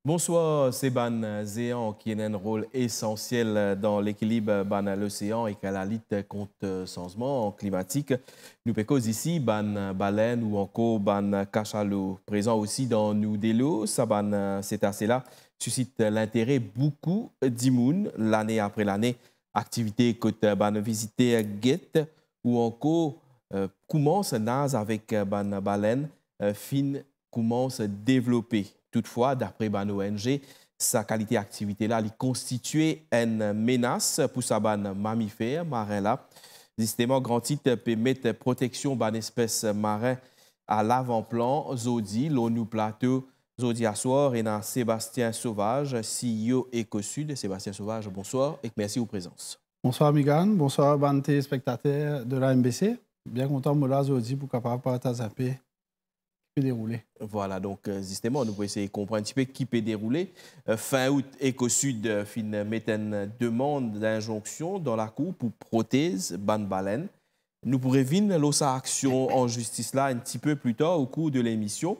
Bonsoir, c'est Ban Zéan qui a un rôle essentiel dans l'équilibre de l'océan et qu'à la lutte contre le changement climatique. Nous pécons ici ban baleine ou encore ban cachalot, présent aussi dans nous des lots. Ça ban cétacé-là suscite l'intérêt beaucoup d'immunes l'année après l'année. Activité que ban visiter guette ou encore commence nase avec ban baleine fin commence à développer. Toutefois, d'après ban ONG, sa qualité d'activité-là constitue une menace pour sa ban mammifère marin là. Justement, grand titre permet protection ban espèces marins à l'avant-plan, Zodi, l'ONU Plateau, Zodi Assoir et dans Sébastien Sauvage, CEO EcoSud. Sébastien Sauvage, bonsoir et merci de votre présence. Bonsoir Migan, bonsoir ban téléspectateurs de la MBC. Bien content de là Zodi pour capable partager un peu peut dérouler. Voilà, donc justement, nous pouvons essayer de comprendre un petit peu qui peut dérouler. Fin août, EcoSud met une demande d'injonction dans la Cour pour prothèse ban baleine. Nous pourrions venir sa action en justice là un petit peu plus tard au cours de l'émission.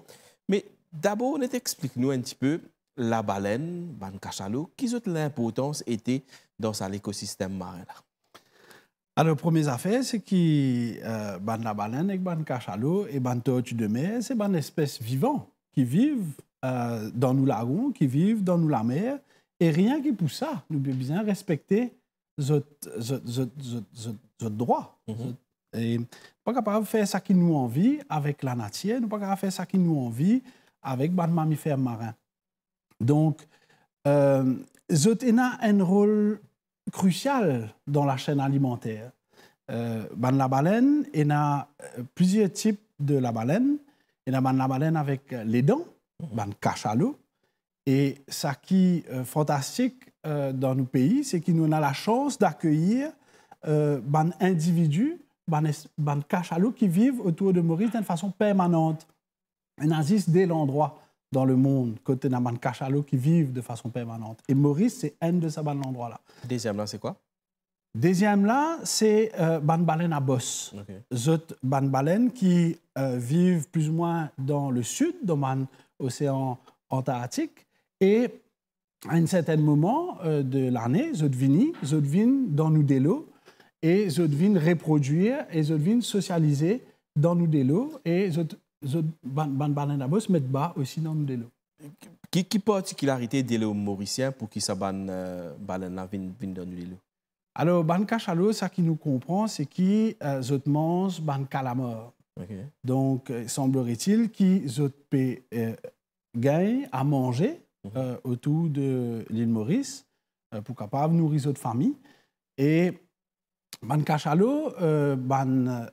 Mais d'abord, explique-nous un petit peu la baleine, ban cachalot, qui a l'importance était dans l'écosystème marin là. Alors, première affaire, c'est que la baleine et le cachalot et la tortue de mer, c'est des espèces vivantes qui vivent dans nos lagons, qui vivent dans la mer. Et rien que pour ça, nous devons bien respecter nos droits. Et nous ne sommes pas capables de faire ce qui nous envie avec la nature, nous ne sommes pas capables de faire ce qui nous envie avec les mammifères marins. Donc, nous avons un rôle crucial dans la chaîne alimentaire. La baleine, il y a plusieurs types de la baleine. Il y a la baleine avec les dents, le cachalot. Et ce qui est fantastique dans nos pays, c'est que nous avons la chance d'accueillir des individus, des cachalots qui vivent autour de Maurice d'une façon permanente. Il existe dès l'endroit dans le monde, côté d'un cachalot qui vivent de façon permanente. Et Maurice, c'est un de ces endroits-là. Deuxième là, c'est quoi? Deuxième là, c'est ban baleine à bosse. Zot ban baleine qui vivent plus ou moins dans le sud, dans l'océan Antarctique. Et à un certain moment de l'année, zot viennent dans nous des lots et zot viennent reproduire et zot viennent socialiser dans nous des lots et ban baleine à bosse mettent bas aussi dans nous des lots. Qui particularité des lots mauriciens pour qui ça ban baleine là vienne dans nous des lots? Alors, ban cachalot, ça qui nous comprend, c'est qu'ils mangent ban calamar. Donc, semblerait-il qu'ils gagnent à manger autour de l'île Maurice pour capable nourrir notre famille. Et ban cachalot,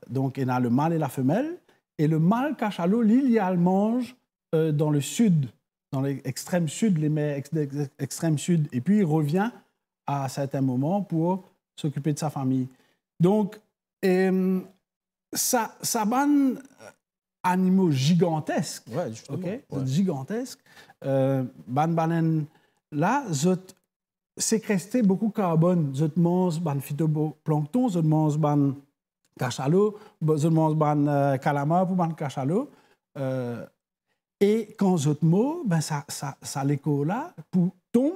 donc, il y a le mâle et la femelle. Et le mâle cachalot, il mange dans le sud, dans l'extrême sud, les mers extrême sud. Et puis, il revient à certains moments pour s'occuper de sa famille. Donc, ça ban animaux gigantesques. Ouais, justement. Okay? Gigantesques. Ban baleine, là, séquestrer beaucoup de carbone. Zot mange ban phytoplancton, zot mange ban cachalot, zot mange ban calamar pour ban cachalot. Et quand zot mo, ben ça l'écho là pour tomber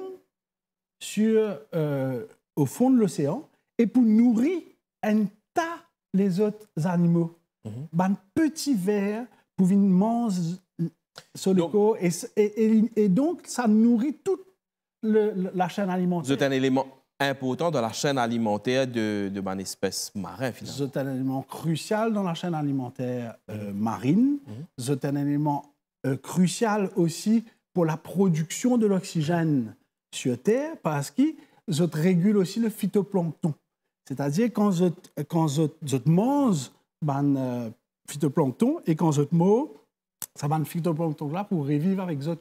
au fond de l'océan et pour nourrir un tas les autres animaux. Ban petits vers pour venir manger sur le corps et donc ça nourrit toute la chaîne alimentaire. C'est un élément important dans la chaîne alimentaire de ban espèces marines finalement. C'est un élément crucial dans la chaîne alimentaire marine. C'est un élément crucial aussi pour la production de l'oxygène sur Terre parce qu'il régule aussi le phytoplancton. C'est-à-dire quand je mange ban phytoplancton et quand je mange ça ban phytoplancton là pour revivre avec eux,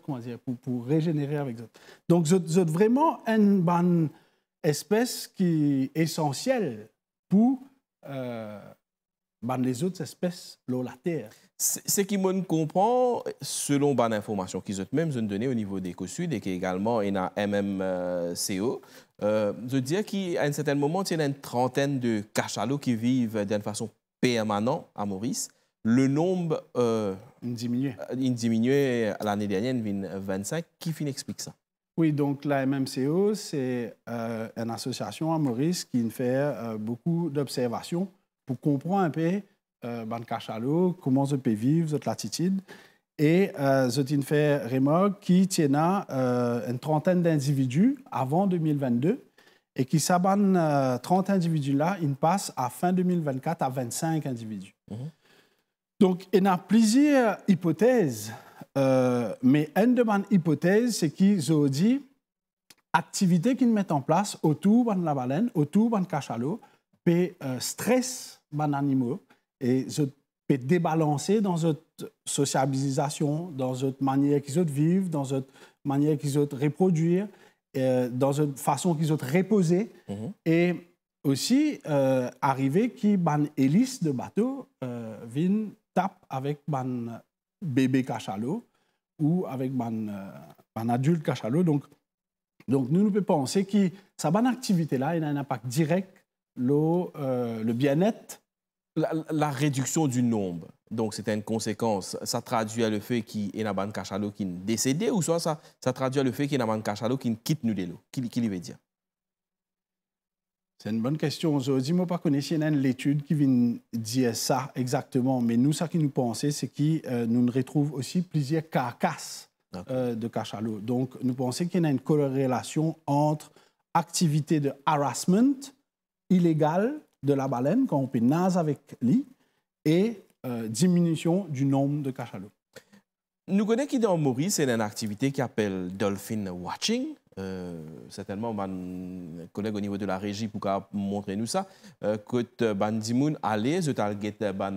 pour régénérer avec eux. Donc c'est vraiment une ban espèce qui est essentielle pour les autres espèces de la Terre. Ce qui me comprend, selon ban information qu'ils ont même donné au niveau d'EcoSud et qui également est dans MMCO, je dirais qu'à un certain moment, il y a une trentaine de cachalots qui vivent d'une façon permanente à Maurice. le nombre diminué l'année dernière, 25. Qui explique ça? Oui, donc la MMCO, c'est une association à Maurice qui fait beaucoup d'observations pour comprendre un peu ban cachalot, comment je peux vivre, cette latitude. Et je fait remarque qui tient une trentaine d'individus avant 2022 et qui s'aban 30 individus-là, ils passent à fin 2024 à 25 individus. Donc, il y a plusieurs hypothèses, mais une de mes hypothèses, c'est qu'ils ont dit activités qu'ils mettent en place autour de la baleine, autour de cachalot, peut stress les animaux et je peux débalancer dans notre sociabilisation, dans notre manière qu'ils vivent, dans notre manière qu'ils reproduire, dans une façon qu'ils reposer. Et aussi, arriver qui ban hélice de bateau viennent tape avec ban bébé cachalot ou avec ban adulte cachalot. Donc nous pouvons penser que cette bonne activité-là, il a un impact direct le bien-être. La réduction du nombre, donc c'était une conséquence. Ça traduit le fait qu'il y a un ban cachalot qui est décédé ou soit ça traduit le fait qu'il y a un ban cachalot qui quitte nous de l'eau. Qui veut dire? C'est une bonne question. Je ne sais pas connaître l'étude qui vient dire ça exactement, mais nous, ce qui nous pensons, c'est que nous retrouvons aussi plusieurs carcasses de cachalot. Donc, nous pensons qu'il y a une corrélation entre activité de harassment illégal de la baleine, quand on peut nager avec lui, et diminution du nombre de cachalots. Nous connaissons qu'il dans Maurice, c'est une activité qui s'appelle Dolphin Watching. Certainement, mon collègue au niveau de la régie pour montrer nous ça. Quand Bandimoun allait, je target ban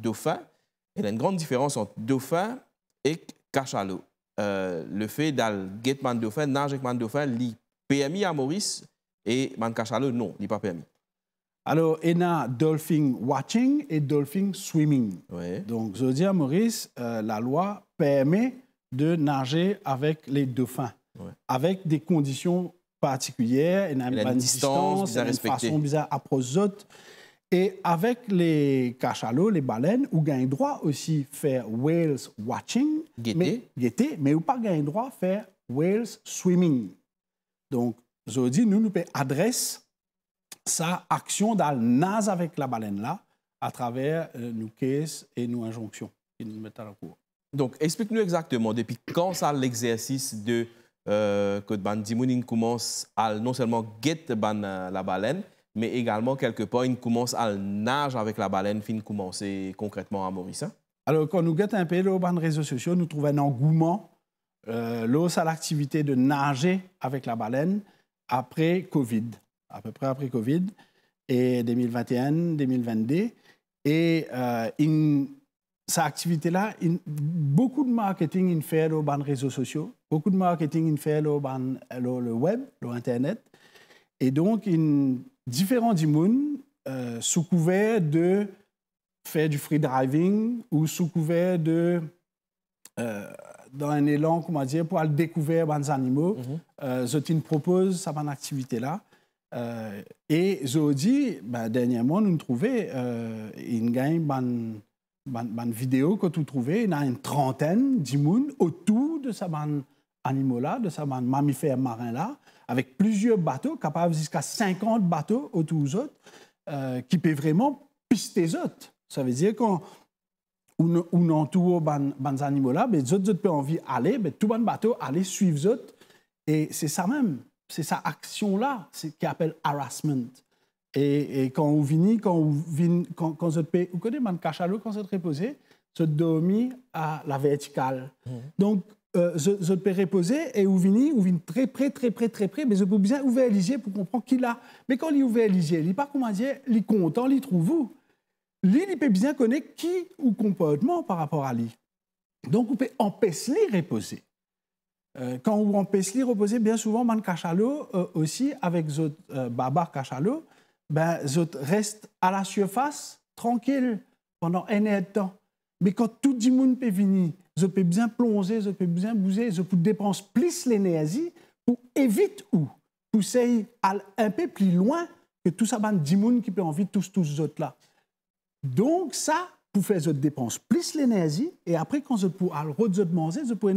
dauphin. Il y a une grande différence entre dauphin et cachalot. Le fait d'aller get man dauphin, nager avec man dauphin, li permis à Maurice et man cachalot non, il pas permis. Alors, il y a dolphin watching et dolphin swimming. Oui. Donc, je dis à Maurice, la loi permet de nager avec les dauphins, avec des conditions particulières, une distance, une façon bizarre à prosode. Et avec les cachalots, les baleines, vous avez droit aussi faire whales watching, mais vous pas avez droit faire whales swimming. Donc, je dis, nous pouvons adresser sa action dans le nage avec la baleine là à travers nos caisses et nos injonctions qui nous mettent à la cour. Donc, explique-nous exactement, depuis quand ça l'exercice de que Bandimoun commence à non seulement guetter la baleine, mais également quelque part, il commence à nager avec la baleine, fin commencer concrètement à Maurice. Hein? Alors, quand nous guettons un peu sur les réseaux sociaux, nous trouvons un engouement à l'activité de nager avec la baleine après Covid. À peu près après Covid, et 2021, 2022. Et cette activité-là, beaucoup de marketing est fait sur les réseaux sociaux, beaucoup de marketing est fait sur le web, sur Internet. Et donc, différents monde sous couvert de faire du free driving ou sous couvert de dans un élan, comment dire, pour aller découvrir les animaux, je propose cette activité-là. Et je dis, dernièrement, nous trouvons une vidéo que tu trouvais, il y a une trentaine d'immunes autour de ces animaux-là, de ces mammifères marins-là, avec plusieurs bateaux, capables jusqu'à 50 bateaux autour des autres, qui peuvent vraiment pister les autres. Ça veut dire qu'on entoure ces animaux-là, les autres peuvent envie d'aller, tout le bateau aller suivre les autres. Et c'est ça même. C'est cette action-là qui appelle harassment. Et quand vous venez, quand vous connaissez le cachalot, quand vous êtes reposé, vous dormez à la verticale. Donc, je peux reposer et vous venez très près, mais je peux bien ouvrir les yeux pour comprendre qu'il a. Mais quand il ouvre les yeux, il n'est pas, comment dire, il est content, il trouve vous. Lui, il peut bien connaître qui ou comportement par rapport à lui. Donc, vous pouvez empêcher de reposer. Quand on empêche de reposer, bien souvent, man cachalot aussi, avec les baba cachalot, reste à la surface, tranquille, pendant un an de temps. Mais quand tout le monde peut venir, je peux bien plonger, je peux bien bouger, je peux dépenser plus l'énergie pour éviter ou pousser un peu plus loin que tout ça, 10 personnes qui peuvent envie tous les autres là. Donc, ça, pour faire des dépenses plus l'énergie, et après, quand vous pouvez aller manger, vous pouvez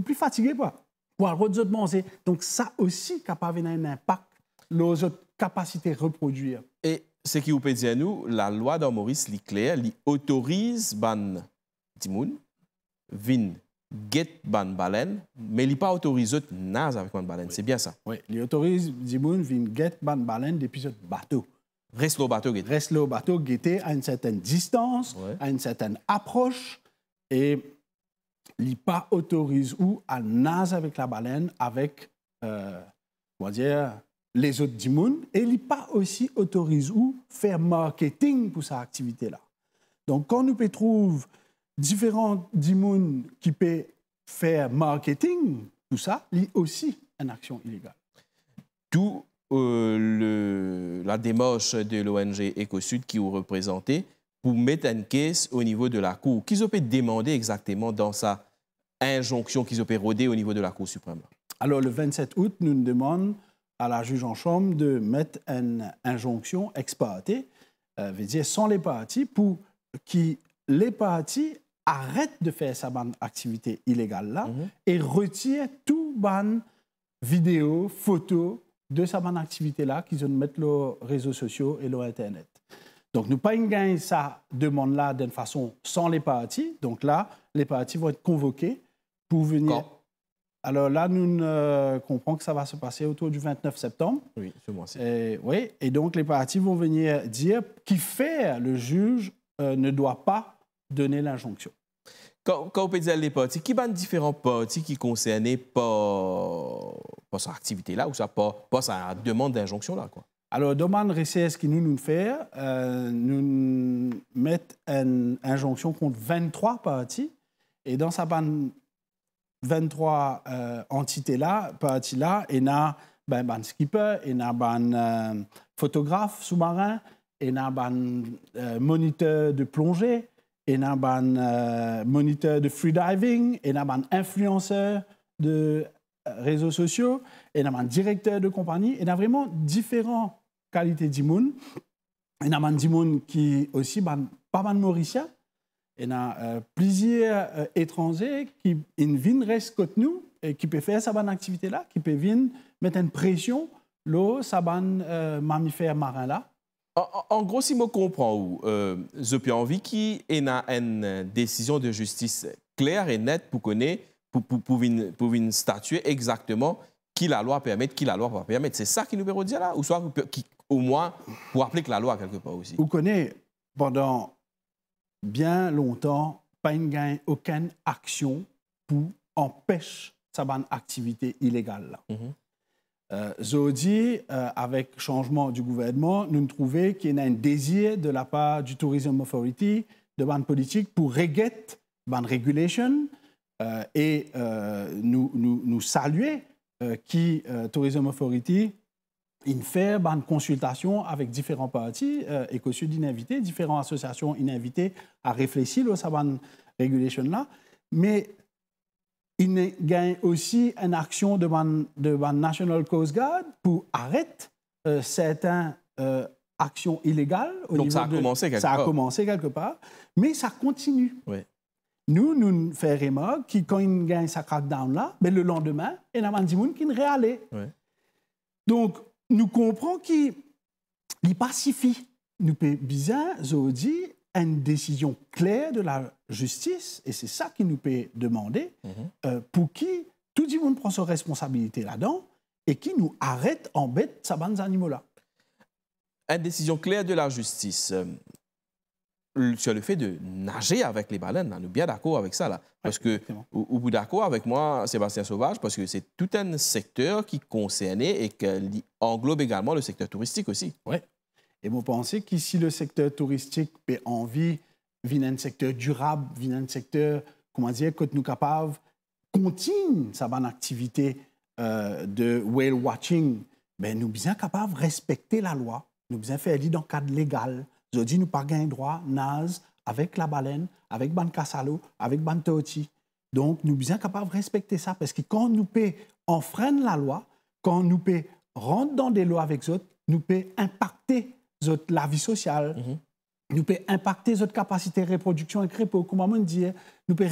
plus fatiguer pour aller manger. Donc, ça aussi, capable d'avoir un impact sur votre capacité de reproduire. Et ce qui vous peut dire, nous, la loi dans Maurice, claire, elle autorise ban Timoun, vin, get ban baleine, mais il n'est pas autorisé nage avec ban baleine. C'est bien ça? Oui, il autorise Timoun, vin, get ban baleine depuis votre bateau. Reste le bateau, guetter. Reste le bateau, guetter à une certaine distance, à une certaine approche, et il n'est pas autorisé ou à nager avec la baleine, avec, on va dire, les autres Timoun, et il n'est pas aussi autorisé ou faire marketing pour cette activité-là. Donc, quand nous trouvons différents Timoun qui peuvent faire marketing, tout ça, il y a aussi une action illégale. Tout la démarche de l'ONG Ecosud qui vous représentez pour mettre une caisse au niveau de la Cour. Qu'ils ont pu demander exactement dans sa injonction qu'ils ont pu rôder au niveau de la Cour suprême? Alors, le 27 août, nous demandons à la juge en chambre de mettre une injonction ex parte, veut dire sans les parties, pour que les parties arrêtent de faire sa activité illégale-là et retirent tout ban vidéo, photo de sa activité-là qu'ils ont mettre sur les réseaux sociaux et sur Internet. Donc, nous pas gagner sa demande-là d'une façon sans les parties. Donc là, les parties vont être convoquées pour venir... Quand? Alors là, nous comprenons que ça va se passer autour du 29 septembre. Oui, ce mois-ci. Oui, et donc les parties vont venir dire qui fait le juge ne doit pas donner l'injonction. Quand on peut dire les parties, qui sont différents parties qui concernent pas cette activité-là ou pas sa demande d'injonction-là, quoi? Alors, demande RCS qui nous fait, nous mettons une injonction contre 23 parties. Et dans sa bande 23 entités-là, parties-là, il y a un skipper, il y a un photographe sous-marin, il y a un moniteur de plongée, il y a un moniteur de freediving, il y a un influenceur de réseaux sociaux, il y a un directeur de compagnie, il y a vraiment différentes qualités d'immunes. Il y a un d'immunes qui aussi pas mal mauricien. Il y a plusieurs étrangers qui viennent rester contre nous et qui peuvent faire cette activité-là, qui peuvent venir mettre une pression sur ces mammifères marins-là. En gros, si je comprends, je peux envie qu'il y ait une décision de justice claire et nette pour connaître, pour venir statuer exactement qui la loi permet, qui la loi va permettre. C'est ça qui nous veut dire là? Ou soit au moins pour appliquer la loi quelque part aussi? Vous connaissez, pendant bien longtemps, pas aucune action pour empêcher cette activité illégale. Aujourd'hui, avec le changement du gouvernement, nous trouvons qu'il y a un désir de la part du Tourism Authority, de ban politique, pour régler ban regulation et nous saluer qui Tourism Authority fait une consultation avec différents partis, Ecosud invité, différentes associations invitées à réfléchir à cette régulation-là. Mais il gagne aussi une action de la National Coast Guard pour arrêter certaines actions illégales. Donc ça a commencé quelque part. Ça a commencé quelque part, mais ça continue. Oui. Nous faisons remarque que quand il gagne sa crackdown-là, ben le lendemain, il y a des gens qui ne réallent. Oui. Donc, nous comprenons qu'il n'est pas suffit. Nous pouvons bien dire une décision claire de la justice, et c'est ça qui nous peut demander, pour qui tout le monde prend sa responsabilité là-dedans et qui nous arrête en bête ces bandes animaux-là. Une décision claire de la justice sur le fait de nager avec les baleines, nous sommes bien d'accord avec ça. Là. Parce que, vous êtes d'accord avec moi, Sébastien Sauvage, parce que c'est tout un secteur qui concerne et qui englobe également le secteur touristique aussi. Oui. Et vous pensez qu'ici, le secteur touristique a envie de un secteur durable, un secteur, comment dire, que nous sommes capables de continuer sa bonne activité de whale watching, ben, nous sommes bien capables de respecter la loi, nous sommes bien faire dans le cadre légal. Aujourd'hui, nous n'avons pas le droit nage avec la baleine, avec ban cassalo, avec ban tortue. Donc, nous sommes bien capables de respecter ça parce que quand nous pouvons enfreindre la loi, quand nous pouvons rentrer dans des lois avec eux, nous pouvons impacter la vie sociale. nous peut impacter notre capacité de reproduction et crépo, comme on dit, nous peut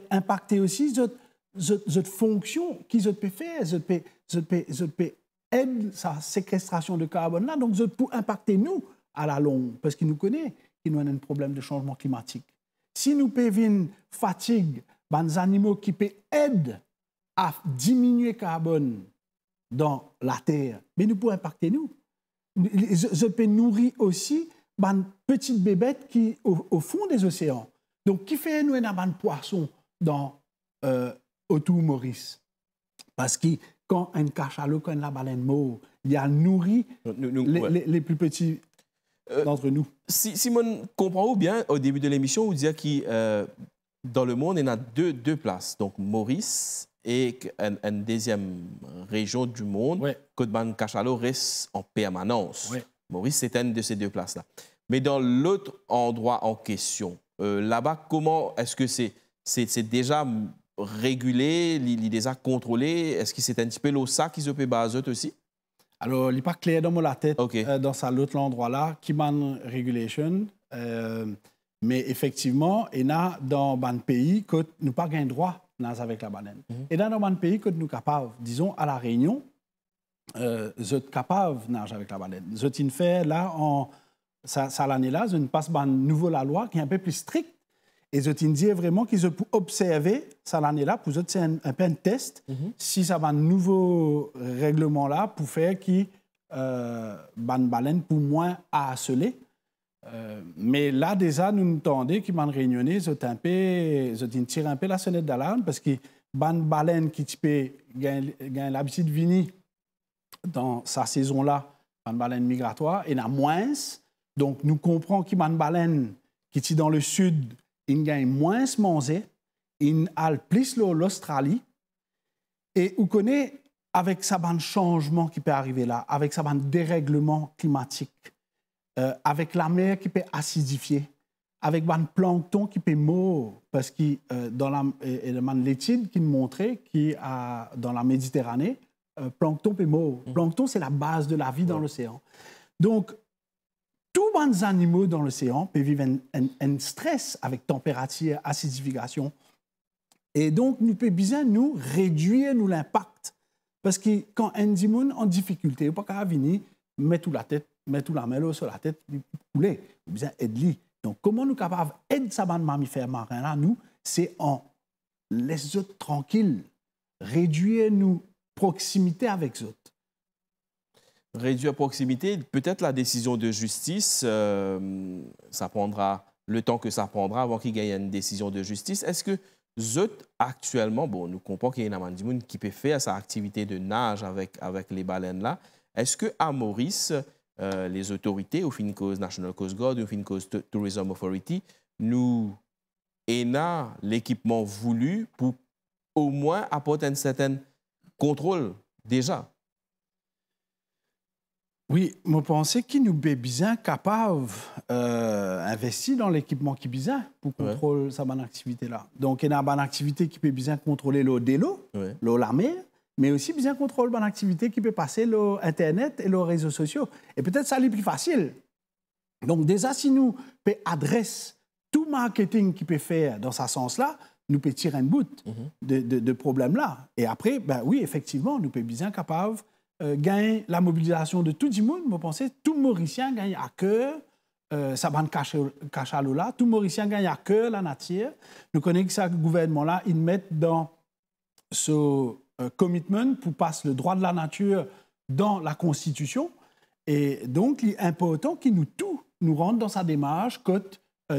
impacter aussi notre fonction qui peut faire, peut aider sa séquestration de carbone là, donc peut impacter nous à la longue, parce qu'il nous connaît, qu'il nous a un problème de changement climatique. Si nous pouvons une fatigue, des animaux qui peuvent aider à diminuer le carbone dans la terre, mais nous pouvons impacter nous. Je peux nourrir aussi des petites bébêtes qui au fond des océans. Donc, qui fait nous un poisson dans autour Maurice? Parce que quand un cachalot, quand la baleine mort, il a nourri les plus petits d'entre nous. Si je comprends bien, au début de l'émission, vous disiez que dans le monde, il y en a deux places. Donc, Maurice et une deuxième région du monde, ouais, que le cachalot reste en permanence. Ouais. Maurice, c'est une de ces deux places-là. Mais dans l'autre endroit en question, là-bas, comment est-ce que c'est déjà régulé, il est déjà contrôlé? Est-ce que c'est un petit peu l'OSA qui se peut baser aussi? Alors, il n'est pas clair dans la tête, okay, dans l'autre endroit-là, qui man regulation. Mais effectivement, il y a dans un pays que nous n'avons pas gain droit avec la baleine. Et dans un pays que nous sommes capables, disons à La Réunion, nous sommes capables de nager avec la baleine. Nous avons fait là, ça l'année-là, nous passe une nouvelle loi qui est un peu plus stricte. Et je dit vraiment qu'ils ont observé ça l'année-là, pour eux, c'est un peu un test, si ça va un nouveau règlement-là pour faire qui baleine pour moins harceler. Mais là, déjà, nous nous entendons qu'ils m'ont réunionné, ils ont tiré un peu la sonnette d'alarme parce que baleine qui gagne l'habitude de venir dans sa saison-là, baleine migratoire, il y en a moins. Donc, nous comprenons qu'il y a une baleine qui est dans le sud, il gagne moins manger, il a plus l'Australie. Et vous connaissez, avec ça, un changement qui peut arriver là, avec ça, un dérèglement climatique, avec la mer qui peut acidifier, avec un plancton qui peut mourir, parce que dans l'étude qui nous montrait que dans la Méditerranée, plancton peut mourir. Plancton, c'est la base de la vie dans l'océan. Donc, tous les animaux dans l'océan peuvent vivre un stress avec température, acidification. Et donc, nous pouvons bien nous réduire l'impact. Parce que quand un animal en difficulté, il ne peut pas venir mettre la tête, mettre la main sur la tête, couler. Il besoin aider. Donc, comment nous sommes capables d'aider ces mammifères marins là, nous, c'est en laisser eux tranquilles, réduire nos proximités avec eux. Réduire proximité, peut-être la décision de justice, ça prendra le temps que ça prendra avant qu'il y ait une décision de justice. Est-ce que Zot, actuellement, bon, nous comprenons qu'il y a un monde qui peut faire sa activité de nage avec les baleines-là. Est-ce qu'à Maurice, les autorités, au fin cause National Coast Guard, au fin cause Tourism Authority, nous avons l'équipement voulu pour au moins apporter un certain contrôle déjà? Oui, je pense qu'il nous est bien capable d'investir dans l'équipement qui est bien pour contrôler sa bonne activité-là. Donc, il y a une bonne activité qui peut bien contrôler l'eau de l'eau, l'eau la mer, mais aussi bien contrôler une bonne activité qui peut passer l'Internet et les réseaux sociaux. Et peut-être ça c'est plus facile. Donc, déjà, si nous peut adresser tout marketing qui peut faire dans ce sens-là, nous peut tirer un bout de problème-là. Et après, ben oui, effectivement, nous peut bien capable gagne la mobilisation de tout le monde. Vous pensez, tout Mauricien gagne à cœur ça va cachalot là. Tout Mauricien gagne à cœur la nature. Nous connaissons que ce gouvernement-là, ils mettent dans ce commitment pour passer le droit de la nature dans la Constitution. Et donc, il est important qu'il nous rende dans sa démarche que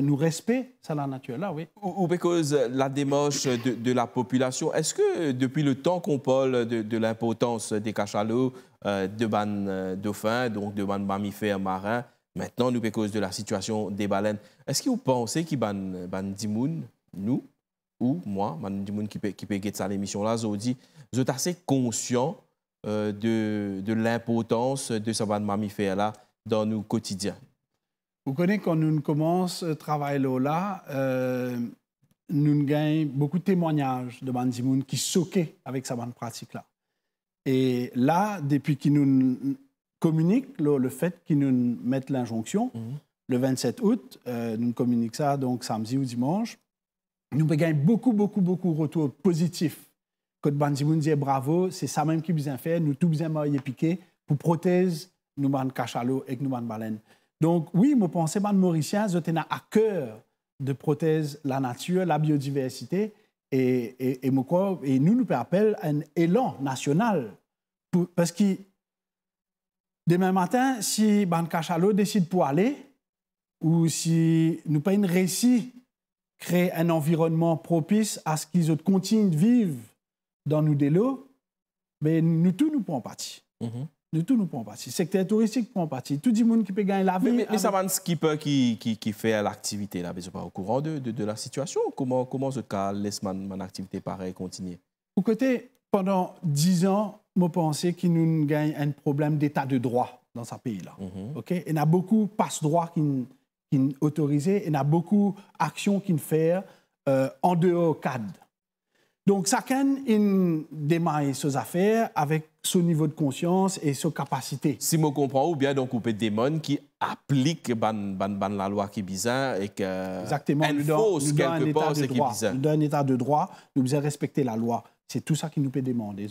nous respectons la nature là, oui. Ou parce la démarche de la population, est-ce que depuis le temps qu'on parle de l'importance des cachalots, de ban dauphins, donc de ban mammifères marins, maintenant nous cause de la situation des baleines, est-ce que vous pensez qu'il ban dimoun, nous ou moi, ban dimoun qui peut guetter ça l'émission là, vous êtes assez conscient de l'importance de ce ban mammifères là dans nos quotidiens? Vous connaissez, quand nous commençons à travailler là, nous gagnons beaucoup de témoignages de bandimoun qui choquaient avec sa bande pratique-là. Et là, depuis qu'ils nous communiquent le fait qu'ils nous mettent l'injonction, le 27 août, nous communiquons ça donc samedi ou dimanche. Nous avons beaucoup de retours positifs. Quand Bandimoun dit bravo, c'est ça même qui besoin faire. Nous tout besoin marier piqué pour protéger nous ban cachalot et nous ban baleine. Donc oui, je pense que les Mauriciens ont à cœur de protéger la nature, la biodiversité et nous nous appelons un élan national parce que demain matin, si ban cachalot décide pour aller ou si nous pas une réussite créer un environnement propice à ce qu'ils continuent de vivre dans nos délos, mais nous tous nous prenons parti. Nous tous nous prenons parti. Le secteur touristique prend parti. Tout le monde qui peut gagner la vie. Mais ça va un skipper qui fait l'activité là, mais je pas au courant de la situation. Comment ce cas laisse mon activité pareille continuer? Au côté, pendant 10 ans, je pensais qu'il nous gagne un problème d'état de droit dans ce pays-là. Okay? Il y a beaucoup de passe-droit qui autorisé, il y a beaucoup d'actions qui fait en dehors cadre. Donc, chacun démarre ses affaires avec son niveau de conscience et sa capacité. Si je comprends, ou bien donc, on peut des gens qui appliquent la loi qui est bizarre et que exactement, enforce quelque part ce qui est bizarre. Nous, dans un état de droit, nous devons respecter la loi. C'est tout ça qui nous peut demander.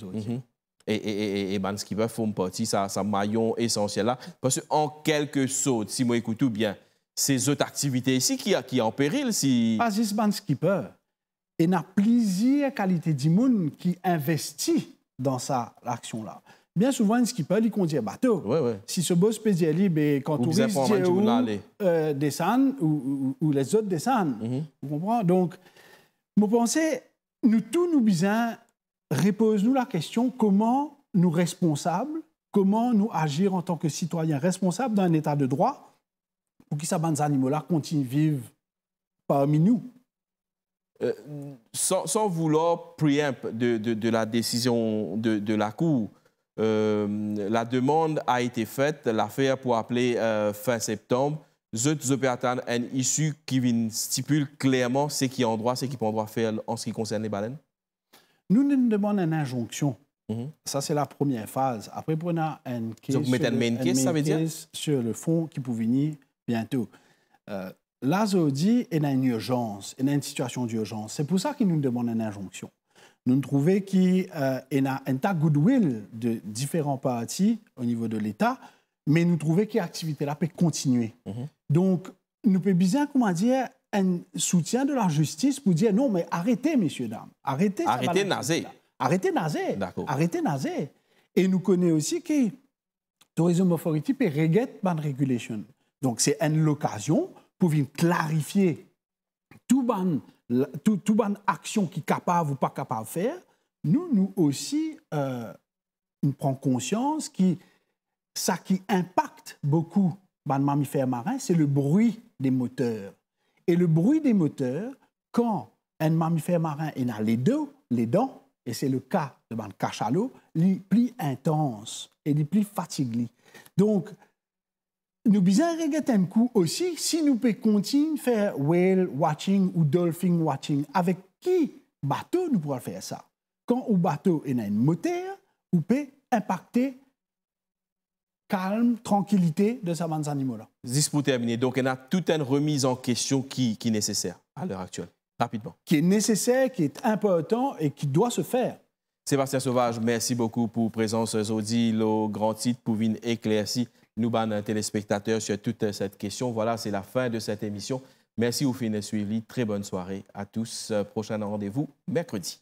Et ce qui va faire partie, ça maillon essentiel là. Parce qu'en quelque sorte, si moi écoute bien, ces autres activités ici qui sont en péril. Pas juste ban skipper. Et il y a plusieurs qualités de monde qui investit dans cette action-là. Bien souvent, un skipper, il conduit un bateau. Si ce boss peut dire, quand touriste descend ou les autres descendent. Vous comprenez? Donc, je pense nous tous nous besoin reposer-nous la question comment nous responsables, comment nous agir en tant que citoyens responsables dans un état de droit pour que ces animaux-là continuent de vivre parmi nous. Sans vouloir préempter de la décision de la Cour, la demande a été faite, l'affaire pour appeler fin septembre. Je peux attendre une issue qui stipule clairement ce qui est en droit, ce qui peut en droit faire en ce qui concerne les baleines? Nous demandons une injonction. Ça, c'est la première phase. Après, on a une case sur le fond qui peut venir bientôt. Là, je dis, il y a une urgence, il y a une situation d'urgence. C'est pour ça qu'ils nous demandent une injonction. Nous trouvons qu'il y a un tas de goodwill de différents partis au niveau de l'État, mais nous trouvons que l'activité-là peut continuer. Donc, nous pouvons bien, comment dire, un soutien de la justice pour dire non, mais arrêtez, messieurs, dames. Arrêtez nazer. Arrêtez nazer. Arrêtez nazer. Et nous connaissons aussi que le Tourism Authority peut régler ban regulation. Donc, c'est une occasion pour clarifier tout ban action qui est capable ou pas capable de faire. Nous aussi, nous prenons conscience que ça qui impacte beaucoup les mammifères marins, c'est le bruit des moteurs. Et le bruit des moteurs, quand un mammifère marin a les dents, et c'est le cas de le cachalot, il est plus intense et il est plus fatigué. Donc, nous besoin regretter un coup aussi si nous pouvons continuer à faire whale watching ou dolphin watching. Avec qui bateau nous pourrons faire ça? Quand au bateau il y a un moteur, on peut impacter calme, tranquillité de ces animaux-là. Juste pour terminer, donc il y a toute une remise en question qui est nécessaire à l'heure actuelle, rapidement. Qui est nécessaire, qui est important et qui doit se faire. Sébastien Sauvage, merci beaucoup pour la présence aujourd'hui, le grand titre pour venir éclaircir nous, téléspectateurs, sur toute cette question. Voilà, c'est la fin de cette émission. Merci au fin de suivi. Très bonne soirée à tous. Prochain rendez-vous mercredi.